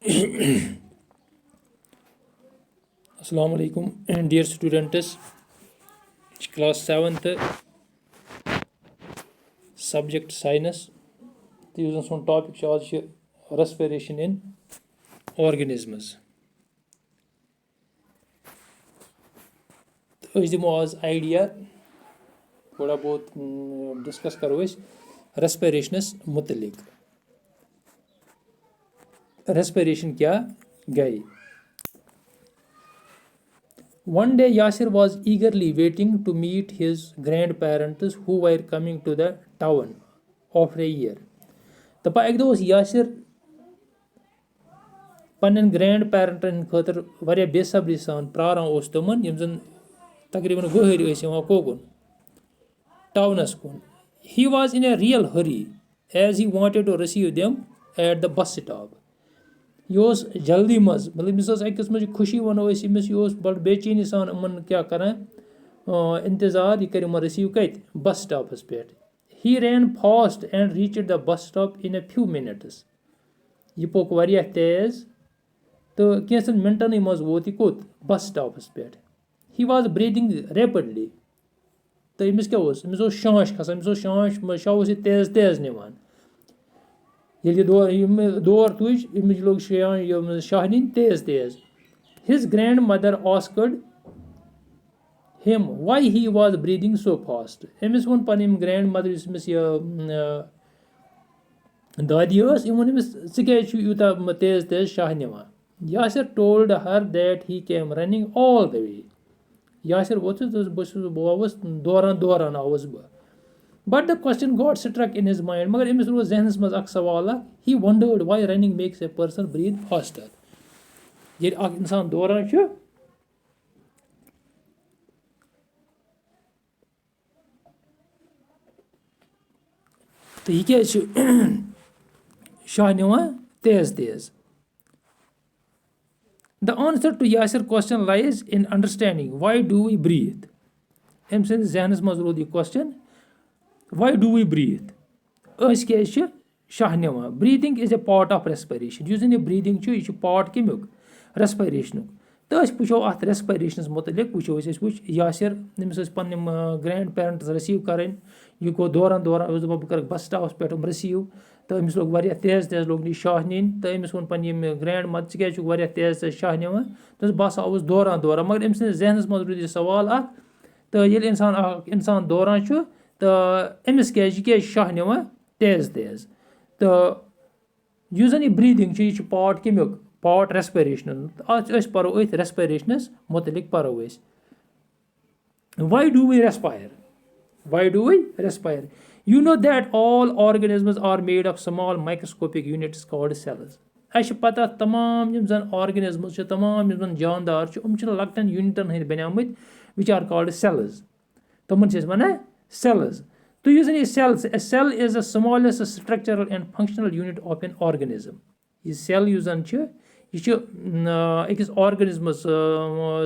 Assalamu alaikum, dear students. Class 7th subject science. This is topic respiration in organisms. أسۍ دِمو آز idea تھوڑا بہت ڈِسکس کرو أسۍ ریسپریشنس متعلق. ریسپریشن کیٛاہ گٔے؟ One day Yasir was eagerly waiting to meet his grandparents who were coming to the town after a year. دَپان اَکہِ دۄہ اوس یاسِر پنٛنٮ۪ن گرینڈ پیرنٹن خٲطرٕ واریاہ بے صبری سان پیاران اوس تِمن یِم زن تقریٖبن وٕہٕرۍ ٲسۍ یِوان کوکُن ٹاونس کُن. He was in a real hurry as he wanted to receive them at the bus stop. یہِ اوس جلدی منٛز مطلب أمِس ٲس اَکہِ قٕسمٕچ خوشی وَنو أسۍ أمِس یہِ اوس بَڑٕ بے چیٖنی سان یِمن کیٛاہ کَران اِنتظار یہِ کَرِ یِمن رٔسیٖو کَتہِ بس سٹاپَس پٮ۪ٹھ. He ran fast and reached the bus stop in a few minutes. یہِ پوٚک واریاہ تیز تہٕ کینٛژھن مِنٹنٕے منٛز ووت یہِ کوٚت بس سٹاپَس پٮ۪ٹھ. He was breathing rapidly. تہٕ أمِس کیٛاہ اوس أمِس اوس شانش کھسان أمِس اوس شاہ اوس یہِ تیز تیز نِوان. ییٚلہِ یہِ دور تُج أمِس لوٚگ شاہ نِنۍ تیز تیز. His grandmother asked him why he was breathing so fast. أمِس ووٚن پنٕنۍ گرینڈ مدر یُس أمِس یہِ دادی ٲس أمۍ ووٚن أمِس ژٕ کیٛازِ چھُ یوٗتاہ تیز تیز شاہ نِوان. Yasir told her that he came running all the way. Yasir ووٚتھُس بہٕ آوُس دوران آوُس بہٕ. But the question got stuck in his mind. مگر أمِس روٗز ذہنس منٛز اکھ سوال اکھ. He wondered why running makes a person breathe faster. ییٚلہِ اکھ اِنسان دوران چھُ تہٕ یہِ کیازِ چھُ شاہ نِوان تیز تیز. The answer to Yasir question lies in understanding why do we breathe. أمۍ سٕنٛدِس ذہنس منٛز روٗد یہِ question why do we breathe. أسۍ کیازِ چھِ شاہ نِوان. Breathing is a part of respiration. یُس زن یہِ breathing چھُ یہِ چھُ پاٹ کمیُک ریسپریشنُک. تہٕ أسۍ وٕچھو اتھ ریسپریشنس مُتعلق وٕچھو أسۍ وٕچھ یاسِر أمِس ٲسۍ پنٕنۍ گرینڈ پیرنٹس رٔسیٖو کَرٕنۍ. یہِ گوٚو دوران اوس دَپان بہٕ کَرَکھ بس سٹاپَس پٮ۪ٹھ رٔسیٖو تہٕ أمِس لوٚگ واریاہ تیز تیز لوٚگ نہٕ یہِ شاہ نِنۍ تہٕ أمِس ووٚن پنٕنہِ یِم گرینڈ مدر ژٕ کیازِ چھُکھ واریاہ تیز تیز شاہ نِوان تہٕ بہٕ ہسا آوُس دوران مگر أمۍ سٕنٛدِس ذہنس منٛز روٗد یہِ سوال اکھ تہٕ ییٚلہِ اکھ اِنسان دوران چھُ تہٕ أمِس یہِ کیازِ شاہ نِوان تیز تیز. تہٕ یُس زن یہِ بریٖدِنٛگ چھِ یہِ چھُ پاٹ کمیُک پاٹ ریسپریشن. اتھ أسۍ پرو أتھۍ ریسپریشنس مُتعلق پرو أسۍ. Why do we respire? Why do we respire? You know that all organisms are made of small microscopic units called cells. اَسہِ چھِ پتہ تمام یِم زن آرگنزمٕز چھِ تمام یِم زن جاندار چھِ یِم چھِ لۄکٹٮ۪ن یوٗنٹن ہٕنٛدۍ بنیمٕتۍ which are called cells. تِمن چھِ أسۍ وَنان cells. تہٕ یُس زن یہِ cell is the smallest structural and functional unit of an organism. یہِ cell یُس زن چھُ یہِ چھُ أکِس آرگنزمس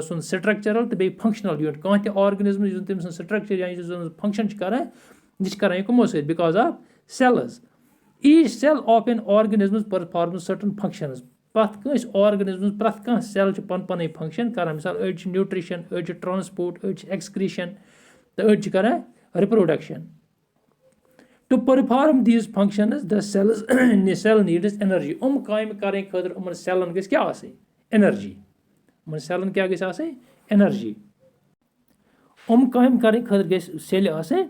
سُنٛد سٹرکچرل تہٕ بیٚیہِ فنکشنل یوٗنٹ. کانٛہہ تہِ آرگنزم یُس زن تٔمۍ سُنٛد سٹرکچر یا یُس زن فنکشن چھُ کران یہِ چھِ کران یہِ کٕمو سۭتۍ because of cells. Each cell of an organism performs certain functions. پرٛٮ۪تھ کٲنٛسہِ آرگنزمس پرٛٮ۪تھ کانٛہہ سیل چھُ پنٕنۍ فنکشن کران. مِثال أڑۍ چھِ نیوٗٹرِشن أڑۍ چھِ ٹرانسپورٹ أڑۍ چھِ ایکسکریشن تہٕ أڑۍ چھِ کران رِپروڈکشن. To perform these functions the cell needs energy. کامہِ کرنہٕ خٲطرٕ یِمن سیلن گژھِ کیٛاہ آسٕنۍ اینرجی. یِمن سیلن کیٛاہ گژھِ آسٕنۍ اینرجی. کامہِ کرنہٕ خٲطرٕ گژھِ سیلہِ آسٕنۍ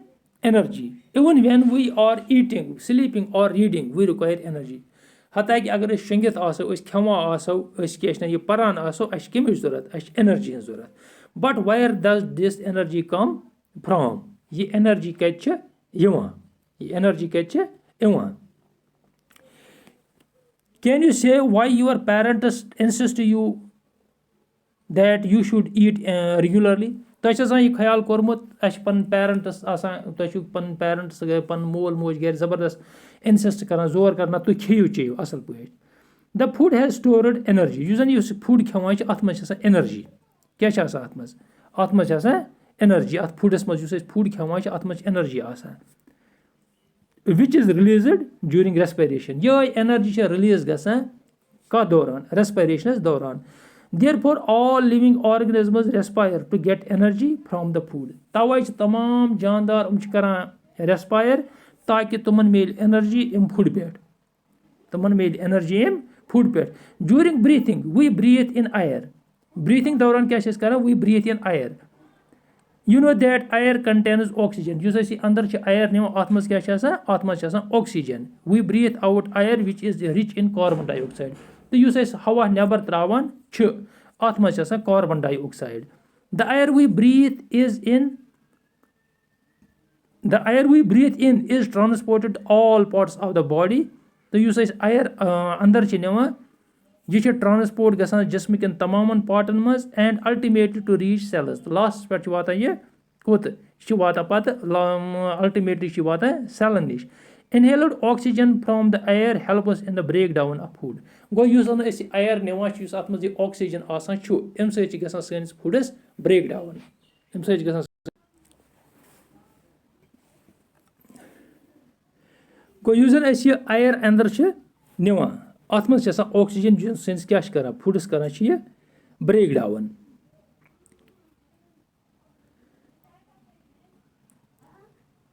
energy. Even when we are eating, sleeping or reading, we require energy. حتاکہِ اگر أسۍ شۄنٛگِتھ آسو أسۍ کھٮ۪وان آسو أسۍ کیٛاہ چھِ وَنان یہِ پران آسو اَسہِ چھِ کَمِچ ضوٚرتھ اَسہِ چھِ اینرجی ہٕنٛز ضوٚرتھ. But where does this energy come from? یہِ اینرجی کَتہِ چھِ یِوان. یہِ اینرجی کَتہِ چھِ یِوان. Can you say why your parents insist you that you should eat regularly? تۄہہِ چھِ آسان یہِ خیال کوٚرمُت اَسہِ چھِ پَنٕنۍ پیرنٹٕس آسان تۄہہِ چھُو پَنٕنۍ پیرنٹٕس پَنُن مول موج گرِ زبردست اِنسِسٹ کران زور کران تُہۍ کھیٚیِو چیٚیِو اَصٕل پٲٹھۍ. The food has stored energy. یُس زن یُس فُڈ کھٮ۪وان چھِ اَتھ منٛز چھِ آسان اینرجی. کیٛاہ چھِ آسان اَتھ منٛز؟ اَتھ منٛز چھِ آسان اینرجی. اَتھ فُڈَس منٛز یُس أسۍ فُڈ کھٮ۪وان چھِ اَتھ منٛز چھِ اینرجی آسان. Which is released during respiration. یِہوٚے اینرجی چھِ رِلیٖز گژھان कत दौरान रेस्पिरेशनस दौरान therefore all living organisms respire to get energy from the food तवै तमाम जानदार करान रेस्पायर ताकि तुमन मेल एनर्जी अम फूड पे तुमन मेल एनर्जी अम फूड पे during breathing we breathe in air breathing दौरान क्या करान we breathe in air you know that air contains oxygen yes अस अंदर air निवान अत मज क्या oxygen we breathe out air which is rich in carbon dioxide तो यस अस हवा नबर त्रावान अत मज carbon dioxide the air we breathe in is transported to all parts of the body तो यस अस air अंदर निवान यह ट्रांसपोर्ट गसान जिस्म कन तमाम पार्टन मज and ultimately to reach cells तो लास्ट पे वातान यह कोत वातान पत अल्टीमेटली वातान सेलन नश inhaled oxygen from the air helps in the break down of food गो युस एयर निवान अत मज ऑक्सीजन आसान अम सैनिस फूडस ब्रेक डाउन अम स गो युस एयर अंदर निवान अत मज ऑक्सीजन सैनिस क्या कर फूडस कर ब्रेक डाउन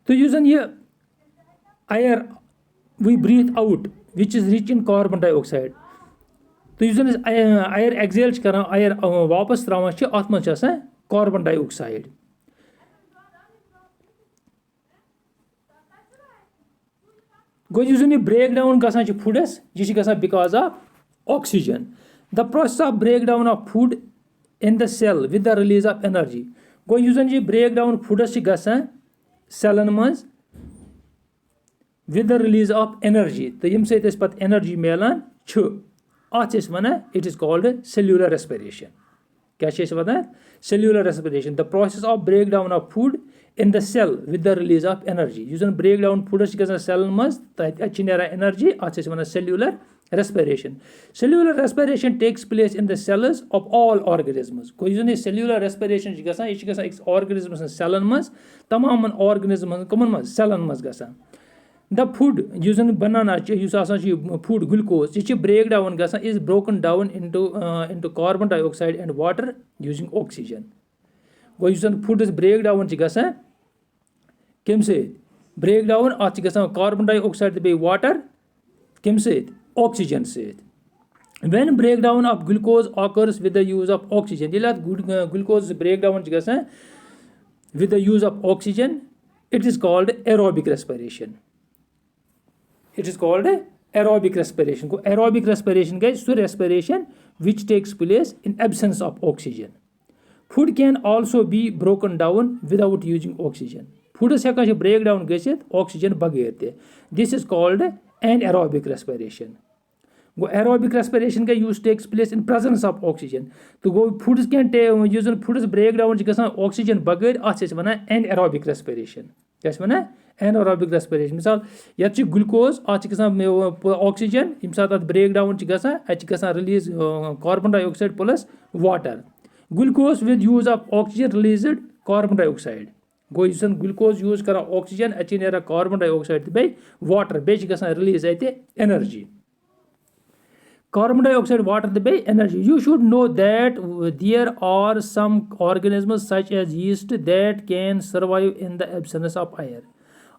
तो यह air we breathe out which is rich in carbon dioxide तो एयर एक्सेल कर एयर वापस त्रावान अत मज कार्बन डाइऑक्साइड गो ब्रेक डाउन गसान फूडस यह गसान because of oxygen the process of break down of food in the cell with the release of energy गो यह ब्रेक डाउन फूडस गसान सेलन मज with the release of energy तो यम सत पत एनर्जी मिलान अत वनान it is called cellular respiration क्या वनान cellular respiration the process of break down of food in the cell with the release of energy यह ब्रेक डाउन फूडस सेलन मज तत एनर्जी अत वन cellular respiration takes place in the cells of all organisms गो यह सेल्यूलर रेस्पिरेशन यह ऑर्गेनिजम सेलन मज तमाम ऑर्गेनिजम कमन मज सेलन मज गसान द फूड बनाना फूड ग्लूकोज यह ब्रेक डाउन गसान is broken down into carbon dioxide and water using oxygen गो यह फूडस ब्रेक डाउन गसान कम ब्रेक डाउन अत कार्बन डाइऑक्साइड तो वाटर कम oxygen when break down of glucose occurs with the use of oxygen ये ग्लूकोज ब्रेक डाउन गसान with the use of oxygen it is called aerobic respiration गो aerobic respiration गई so respiration which takes place in absence of oxygen food can also be broken down without using oxygen फूडस हेकान break down गसित oxygen बगैर ते this is called anaerobic respiration गो aerobic respiration गई use takes place in presence of oxygen तो गो फूडस कैन फूडस ब्रेक डाउन गसान ऑक्सीजन बगैर अत वनान एन एरोबिक रेस्पिरेशन क्या वनान एन एरोबिक रेस्पिरेशन मिसाल ये ग्लूकोज अत ऑक्सीजन यम सात ब्रेक डाउन गसान अत release carbon dioxide plus water glucose with use of oxygen released carbon dioxide गो ग्लूकोज यूज कर ऑक्सीजन अत ना कार्बन डाइऑक्साइड तो बे वाटर बे रिलीज अत एनर्जी कार्बन डाइऑक्साइड वाटर तो बे energy you should know that there are some organisms such as yeast that can survive in the absence of air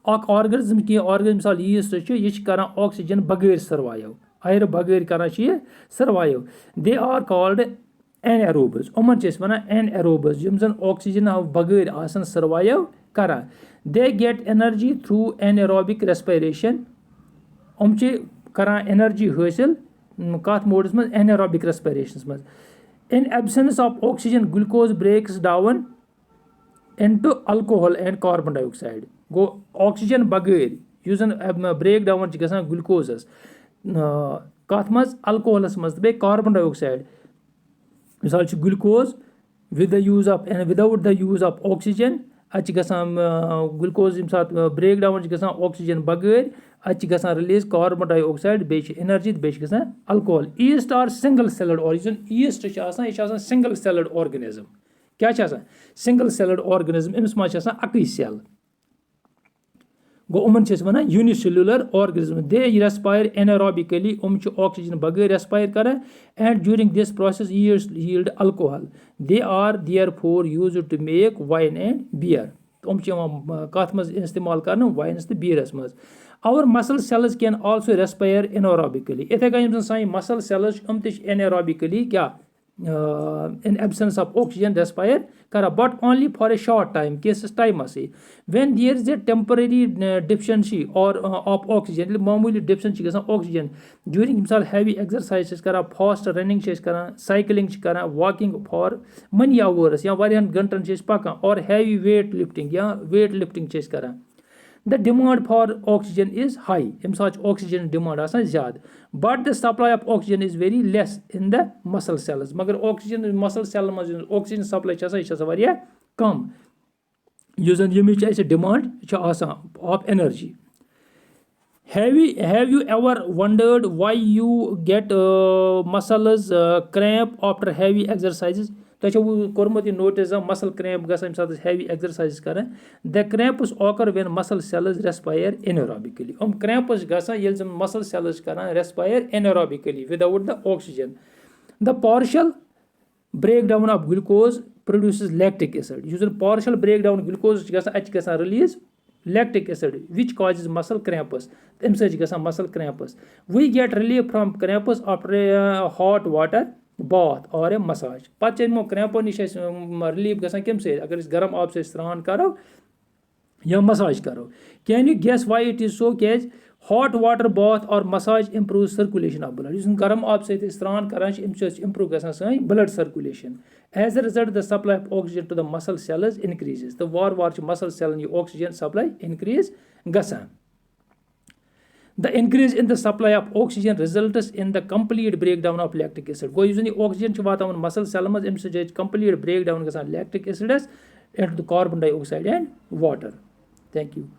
organism की ऑर्गेनिज्म मिसाल यीस्ट यह कर ऑक्सीजन बगैर सर्वाइव एयर बगैर कर सर्वाइव दे आर कॉल्ड एनएरोब्स उमन वनान एनएरोब्स यम जन ऑक्सीजन बगैर आसन सर्वाइव कर they get energy through anaerobic respiration उम कर एनर्जी हासिल कत मोडस मज एनएरोबिक रेस्पिरेशन मज in absence of oxygen glucose breaks down into alcohol and carbon dioxide गो ऑक्सीजन बगैर युस ब्रेक डाउन गसान ग्लूकोजस कत मज अल्कोहलस मज बे कार्बन डाइऑक्साइड मिसाल glucose with the use of without the use of oxygen अत ग्लूकोज यम सात ब्रेक डाउन गसान ऑक्सीजन बगैर अत रिलीज कार्बन डाइऑक्साइड बे एनर्जी बे alcohol yeast are single celled और ईस्ट यह सिंगल सेलड ऑर्गेनिज्म क्या सिंगल सेलड ऑर्गेनिज्म अमिस मज अक सेल गो यमन वन unicellular organism they respire anaerobically oxygen बगैर रेस्पायर कर and during this process yield alcohol they are therefore used to make wine and beer कत मज इस्तेमाल कर वाइनस तो बियरस मज our muscle cells can also respire anaerobically इथे कन साइन muscle cells anaerobically क्या in absence of oxygen respire kara but only for a short time cases time asi when there is a temporary deficiency or of oxygen मामूली deficiency गसान oxygen during misal heavy exercises kara fast running kara cycling kara walking for many hours या वारियान घंटन पकान or heavy weight lifting या weight lifting kara the demand for oxygen is high am such oxygen demand asan zyad but the supply of oxygen is very less in the muscle cells magar oxygen muscle cell maz oxygen supply cha variya kam usan yemi cha demand cha asan of energy have you ever wondered why you get muscles cramp after heavy exercises कोर्मुत notice muscle cramp गसान heavy exercise कर the cramps occur when muscle cells respire anaerobically cramps गसान muscle cells कर respire anaerobically without the oxygen the partial break down of glucose produces lactic acid यु partial break down glucose गसान release lactic acid which causes muscle cramps am muscle cramps we get relief from cramps after a hot water bath or a massage pat crampo nish relief gasan kem se agar garam aab se sran karo ya massage karo can you guess why it is so case hot water bath or massage improves circulation of blood using garam aab se sran karan improve gasan sai blood circulation as a result the supply of oxygen to the muscle cells increases the war muscle cell ni oxygen supply increase gasan the increase in the supply of oxygen results in the complete breakdown of lactic acid go using the oxygen ch watan muscle cell maz em se complete breakdown gasan lactic acid and the carbon dioxide and water thank you